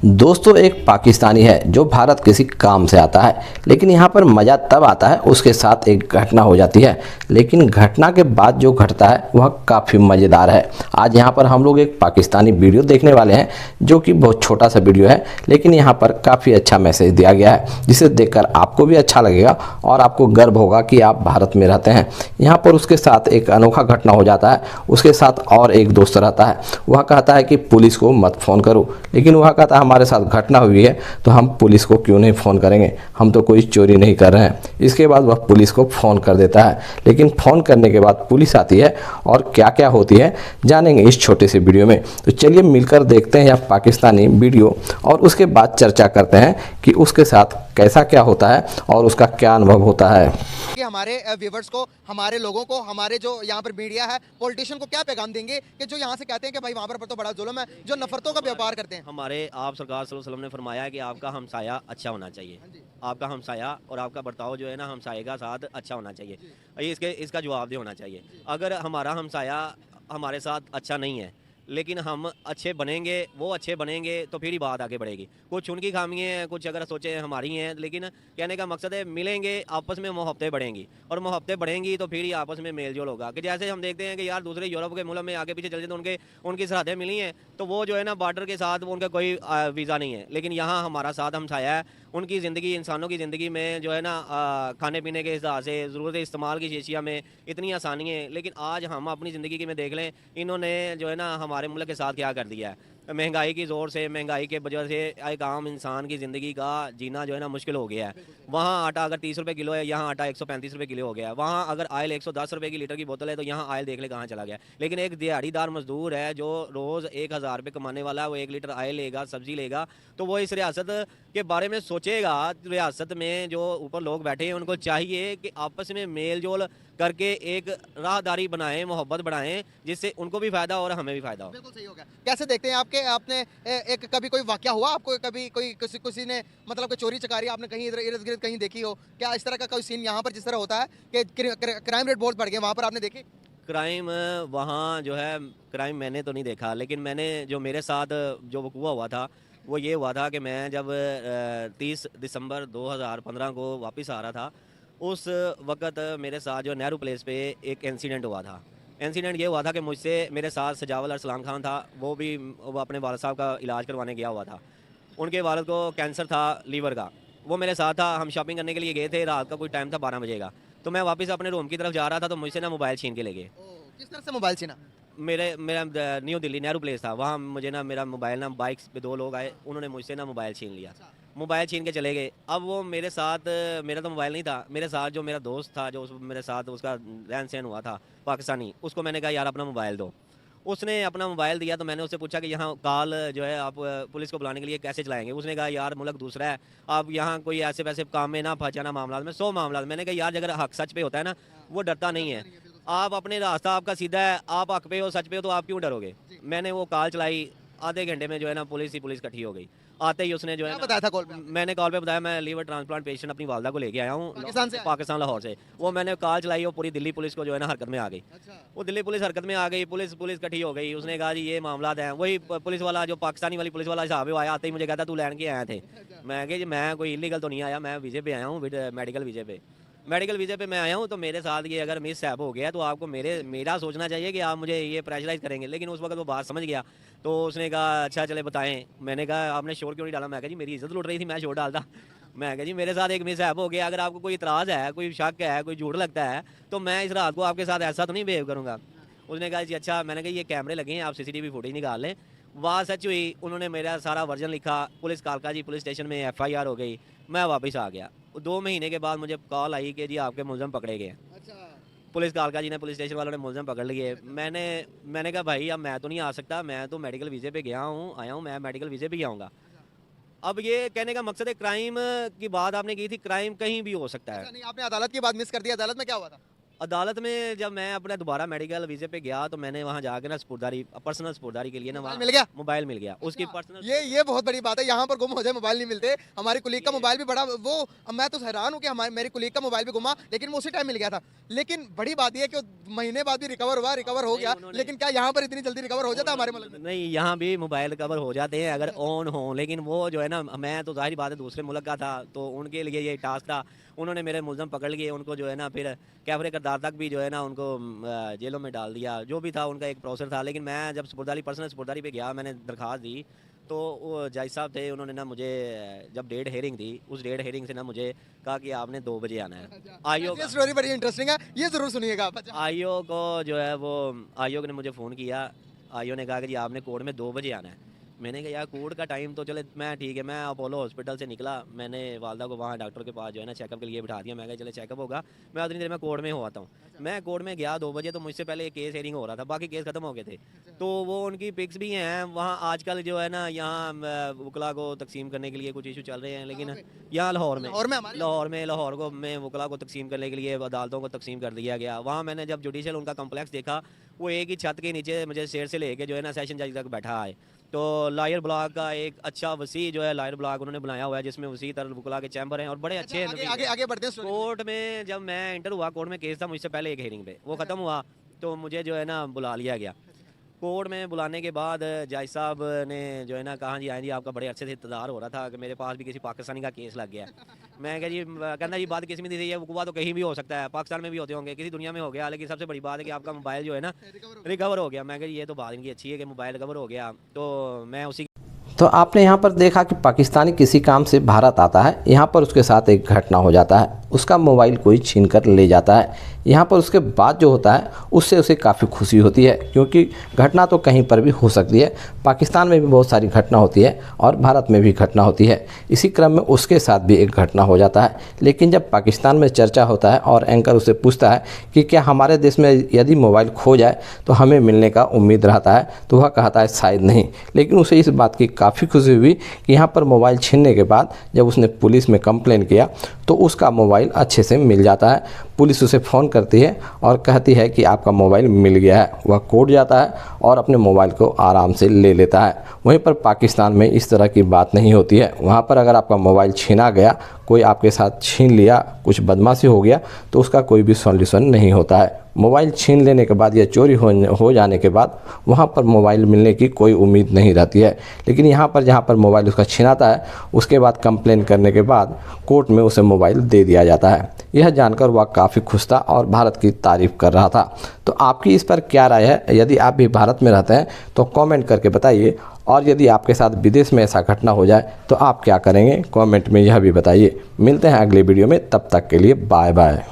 दोस्तों, एक पाकिस्तानी है जो भारत किसी काम से आता है, लेकिन यहाँ पर मज़ा तब आता है उसके साथ एक घटना हो जाती है। लेकिन घटना के बाद जो घटता है वह काफ़ी मज़ेदार है। आज यहाँ पर हम लोग एक पाकिस्तानी वीडियो देखने वाले हैं जो कि बहुत छोटा सा वीडियो है, लेकिन यहाँ पर काफ़ी अच्छा मैसेज दिया गया है जिसे देखकर आपको भी अच्छा लगेगा और आपको गर्व होगा कि आप भारत में रहते हैं। यहाँ पर उसके साथ एक अनोखा घटना हो जाता है। उसके साथ और एक दोस्त रहता है। वह कहता है कि पुलिस को मत फ़ोन करो, लेकिन वह कहता है हमारे साथ घटना हुई है तो हम पुलिस को क्यों नहीं फ़ोन करेंगे, हम तो कोई चोरी नहीं कर रहे हैं। इसके बाद वह पुलिस को फ़ोन कर देता है, लेकिन फ़ोन करने के बाद पुलिस आती है और क्या क्या होती है जानेंगे इस छोटे से वीडियो में। तो चलिए मिलकर देखते हैं यह पाकिस्तानी वीडियो और उसके बाद चर्चा करते हैं कि उसके साथ कैसा क्या होता है और उसका क्या अनुभव होता है। कि हमारे व्यूवर्स को, हमारे लोगों को, हमारे जो यहाँ पर मीडिया है, पॉलिटिशियन को क्या पैगाम देंगे कि जो यहाँ से कहते हैं कि भाई वहाँ पर तो बड़ा जुल्म है, जो नफरतों का व्यापार करते हैं। हमारे आप सरकार सल्लल्लाहु अलैहि वसल्लम ने फरमाया है कि आपका हमसाया अच्छा होना चाहिए। आपका हमसाया और आपका बर्ताव जो है ना हमसाये का साथ अच्छा होना चाहिए। ये इसका जवाबदेह होना चाहिए। अगर हमारा हमसाया हमारे साथ अच्छा नहीं है लेकिन हम अच्छे बनेंगे, वो अच्छे बनेंगे तो फिर ही बात आगे बढ़ेगी। कुछ उनकी खामियाँ हैं, कुछ अगर सोचें हमारी हैं, लेकिन कहने का मकसद है मिलेंगे, आपस में मोहब्बतें बढ़ेंगी और मोहब्बतें बढ़ेंगी तो फिर ही आपस में मेल जोल होगा। कि जैसे हम देखते हैं कि यार दूसरे यूरोप के मुल्क में आगे पीछे चले जाते हैं तो उनकी सरहदें मिली हैं तो वो जो है ना बॉर्डर के साथ उनका कोई वीज़ा नहीं है, लेकिन यहाँ हमारा साथ हमसाया है। उनकी ज़िंदगी, इंसानों की ज़िंदगी में जो है ना खाने पीने के हिसाब से ज़रूरत इस्तेमाल की चीज़िया में इतनी आसानी है, लेकिन आज हम अपनी ज़िंदगी की में देख लें इन्होंने जो है ना हमारे मुल्क के साथ क्या कर दिया है। महंगाई की ज़ोर से, महंगाई के वजह से एक आम इंसान की ज़िंदगी का जीना जो है ना मुश्किल हो गया है। वहाँ आटा अगर 30 रुपये किलो है, यहाँ आटा 135 रुपये किलो हो गया है। वहाँ अगर ऑयल 110 रुपये की लीटर की बोतल है तो यहाँ ऑयल देख ले कहाँ चला गया। लेकिन एक दिहाड़ीदार मजदूर है जो रोज़ 1000 रुपये कमाने वाला है, वो 1 लीटर ऑयल लेगा, सब्जी लेगा, तो वो इस रियासत के बारे में सोचेगा। रियासत में जो ऊपर लोग बैठे हैं उनको चाहिए कि आपस में मेल जोल करके एक राहदारी बनाएं, मोहब्बत बढ़ाएं, जिससे उनको भी फ़ायदा और हमें भी फ़ायदा हो। बिल्कुल सही हो गया। कैसे देखते हैं आपने एक कभी कोई वाकया हुआ आपको, कभी कोई किसी ने मतलब कि चोरी चकारी आपने कहीं इर्द गिर्द कहीं देखी हो क्या? इस तरह का कोई सीन यहाँ पर जिस तरह होता है कि क्राइम रेट बहुत बढ़ गए, वहाँ पर आपने देखे? क्राइम वहाँ जो है, क्राइम मैंने तो नहीं देखा, लेकिन मैंने जो मेरे साथ जो वक़ूआ हुआ था वो ये हुआ था कि मैं जब 30 दिसंबर 2015 को वापस आ रहा था, उस वक़्त मेरे साथ जो नेहरू प्लेस पे एक इंसिडेंट हुआ था। इंसिडेंट ये हुआ था कि मुझसे मेरे साथ सजावल अरसलान खान था, वो अपने वालिद साहब का इलाज करवाने गया हुआ था। उनके वालिद को कैंसर था लीवर का, वो मेरे साथ था। हम शॉपिंग करने के लिए गए थे, रात का कोई टाइम था 12 बजे का। तो मैं वापस अपने रूम की तरफ जा रहा था तो मुझसे ना मोबाइल छीन के ले गए। किस तरह से मोबाइल छीना? मेरा न्यू दिल्ली नेहरू प्लेस था, वहाँ मुझे ना मेरा मोबाइल ना बाइक्स पे 2 लोग आए, उन्होंने मुझसे ना मोबाइल छीन लिया। मोबाइल छीन के चले गए। अब वो मेरे साथ, मेरा तो मोबाइल नहीं था, मेरे साथ जो मेरा दोस्त था जो मेरे साथ उसका रहन सहन हुआ था पाकिस्तानी, उसको मैंने कहा यार अपना मोबाइल दो। उसने अपना मोबाइल दिया तो मैंने उससे पूछा कि यहाँ कॉल जो है आप पुलिस को बुलाने के लिए कैसे चलाएंगे। उसने कहा यार मुल्क दूसरा है, आप यहाँ कोई ऐसे वैसे काम में ना फंसाना, मामला में 100 मामला। मैंने कहा यार अगर हक सच पे होता है ना, वो डरता नहीं है। आप अपने रास्ता आपका सीधा है, आप हक पे हो, सच पे हो, तो आप क्यों डरोगे। मैंने वो कॉल चलाई, आधे घंटे में जो है ना पुलिस इकट्ठी हो गई। आते ही उसने जो है बताया था कॉल पे? मैंने कॉल पे बताया मैं लीवर ट्रांसप्लांट पेशेंट अपनी वालदा को लेके आया हूँ पाकिस्तान लाहौर से। वो मैंने कॉल चलाई, वो पूरी दिल्ली पुलिस को जो है ना हरकत में आ गई। वो दिल्ली पुलिस हरकत में आ गई, पुलिस इकट्ठी हो गई। उसने कहा जी ये मामला है। वही पुलिस वाला जो पाकिस्तानी वाली पुलिस वाला साहब आया, आते ही मुझे कहता तू लैंड के आए थे। मैं कहा जी मैं कोई इलीगल तो नहीं आया, मैं वीज़े पे आया हूँ, मेडिकल वीज़े पे मैं आया हूँ। तो मेरे साथ ये अगर मिस हैप हो गया तो आपको मेरा सोचना चाहिए कि आप मुझे ये प्रेशराइज करेंगे। लेकिन उस वक्त वो बात समझ गया तो उसने कहा अच्छा चले बताएं। मैंने कहा आपने शोर क्यों नहीं डाला। मैं कहा जी मेरी इज्जत लुट रही थी, मैं शोर डालता। मैं कहा जी मेरे साथ एक मिस हैप हो गया, अगर आपको कोई इतराज़ है, कोई शक है, कोई झूठ लगता है तो मैं इस रात को आपके साथ ऐसा तो नहीं बिहेव करूँगा। उसने कहा जी अच्छा। मैंने कहा ये कैमरे लगे हैं, आप CCTV फुटेज निकाल लें। वहाँ सच हुई, उन्होंने मेरा सारा वर्जन लिखा, पुलिस कालका जी पुलिस स्टेशन में FIR हो गई, मैं वापस आ गया। 2 महीने के बाद मुझे कॉल आई कि जी आपके मुलज़म पकड़े गए। पुलिस कालका जी ने, पुलिस स्टेशन वालों ने मुलज़म पकड़ लिए। मैंने कहा भाई अब मैं तो नहीं आ सकता, मैं तो मेडिकल वीज़े पे आया हूँ, मैं मेडिकल वीज़े पे ही आऊँगा। अब ये कहने का मकसद है, क्राइम की बात आपने की थी, क्राइम कहीं भी हो सकता है। नहीं, आपने अदालत की बात मिस कर दी। अदालत में क्या हुआ था? अदालत में जब मैं अपने दोबारा मेडिकल वीज़े पे गया तो मैंने वहाँ जाकर ना स्पुर्दारी, पर्सनल स्पुर्दारी के लिए ना वहाँ मिल गया? मोबाइल मिल गया उसकी पर्सनल। ये बहुत बड़ी बात है, यहाँ पर गुम हो जाए मोबाइल नहीं मिलते। हमारी कुलीग का मोबाइल भी बड़ा वो, मैं तो हैरान हूँ कि हमारे मेरी कुलीग का मोबाइल भी गुमा, लेकिन वो उसी टाइम मिल गया था। लेकिन बड़ी बात यह है कि महीने बाद भी रिकवर हो गया। लेकिन क्या यहाँ पर इतनी जल्दी रिकवर हो जाता है हमारे मुल्क में? नहीं, यहाँ भी मोबाइल कवर हो जाते हैं अगर ऑन हो, लेकिन वो जो है ना, मैं तो जाहिर बात है दूसरे मुल्क का था तो उनके लिए ये टास्क था। उन्होंने मेरे मुलज़म पकड़ लिए, उनको जो है ना फिर कैमरे करदार तक भी जो है ना उनको जेलों में डाल दिया। जो भी था उनका एक प्रोसेस था। लेकिन मैं जब स्पुर्दारी, पर्सनल स्पुर्दारी पे गया, मैंने दरख्वास्त दी तो वो जज साहब थे, उन्होंने ना मुझे जब डेट हेयरिंग थी, उस डेट हेयरिंग से ना मुझे कहा कि आपने 2 बजे आना है। आयोग, ये स्टोरी बड़ी इंटरेस्टिंग है, ये जरूर सुनिएगा। आयोग को जो है वो आयोग ने मुझे फ़ोन किया। आयोग ने कहा कि जी आपने कोर्ट में 2 बजे आना है। मैंने कहा यार कोर्ट का टाइम तो चले, मैं ठीक है, मैं अपोलो हॉस्पिटल से निकला, मैंने वालदा को वहाँ डॉक्टर के पास जो है ना चेकअप के लिए बिठा दिया। मैं कहा चले चेकअप होगा, मैं उतनी देर में कोर्ट में हो आता हूँ। मैं कोर्ट में गया 2 बजे, तो मुझसे पहले एक केस हेयरिंग हो रहा था, बाकी केस खत्म हो गए थे। तो वो उनकी पिक्स भी हैं वहाँ। आजकल जो है ना यहाँ वकला को तकसीम करने के लिए कुछ इशू चल रहे हैं, लेकिन यहाँ लाहौर को में वकला को तकसीम करने के लिए अदालतों को तकसीम कर दिया गया। वहाँ मैंने जब जुडिशल उनका कम्प्लेक्स देखा, वो एक ही छत के नीचे मुझे शेर से लेके जो है ना सेशन जज तक बैठा है। तो लॉयर ब्लॉक का एक अच्छा वसी जो है लॉयर ब्लॉक उन्होंने बनाया हुआ है, जिसमें वसी तरह वकला के चैम्बर हैं और बड़े अच्छे हैं। आगे बढ़ते हैं। कोर्ट में जब मैं इंटर हुआ, कोर्ट में केस था मुझसे पहले एक हेयरिंग पे, वो ख़त्म हुआ तो मुझे जो है ना बुला लिया गया। कोर्ट में बुलाने के बाद जज साहब ने जो है ना कहा जी आए जी आपका बड़े अच्छे से इंतजार हो रहा था कि मेरे पास भी किसी पाकिस्तानी का केस लग गया। मैं कहा जी, कहना जी बात किस्मत दी है, वकूआ तो कहीं भी हो सकता है, पाकिस्तान में भी होते होंगे, किसी दुनिया में हो गया, लेकिन सबसे बड़ी बात है कि आपका मोबाइल जो है ना रिकवर हो गया। मैं कहा ये तो बात इनकी अच्छी है कि मोबाइल रिकवर हो गया। तो मैं उसी तो आपने यहाँ पर देखा कि पाकिस्तानी किसी काम से भारत आता है, यहाँ पर उसके साथ एक घटना हो जाता है, उसका मोबाइल कोई छीन कर ले जाता है। यहाँ पर उसके बाद जो होता है उससे उसे काफ़ी खुशी होती है, क्योंकि घटना तो कहीं पर भी हो सकती है। पाकिस्तान में भी बहुत सारी घटना होती है और भारत में भी घटना होती है। इसी क्रम में उसके साथ भी एक घटना हो जाता है। लेकिन जब पाकिस्तान में चर्चा होता है और एंकर उसे पूछता है कि क्या हमारे देश में यदि मोबाइल खो जाए तो हमें मिलने का उम्मीद रहता है, तो वह कहता है शायद नहीं। लेकिन उसे इस बात की काफ़ी खुशी हुई कि यहाँ पर मोबाइल छीनने के बाद जब उसने पुलिस में कंप्लेन किया तो उसका मोबाइल अच्छे से मिल जाता है। पुलिस उसे फ़ोन करती है और कहती है कि आपका मोबाइल मिल गया है। वह कोर्ट जाता है और अपने मोबाइल को आराम से ले लेता है। वहीं पर पाकिस्तान में इस तरह की बात नहीं होती है। वहाँ पर अगर आपका मोबाइल छीना गया, कोई आपके साथ छीन लिया, कुछ बदमाशी हो गया, तो उसका कोई भी सॉल्यूशन नहीं होता है। मोबाइल छीन लेने के बाद या चोरी हो जाने के बाद वहाँ पर मोबाइल मिलने की कोई उम्मीद नहीं रहती है। लेकिन यहाँ पर जहाँ पर मोबाइल उसका छीनाता है, उसके बाद कंप्लेन करने के बाद कोर्ट में उसे मोबाइल दे दिया जाता है। यह जानकर वह काफ़ी खुश था और भारत की तारीफ़ कर रहा था। तो आपकी इस पर क्या राय है? यदि आप भी भारत में रहते हैं तो कमेंट करके बताइए, और यदि आपके साथ विदेश में ऐसा घटना हो जाए तो आप क्या करेंगे? कमेंट में यह भी बताइए। मिलते हैं अगले वीडियो में, तब तक के लिए बाय बाय।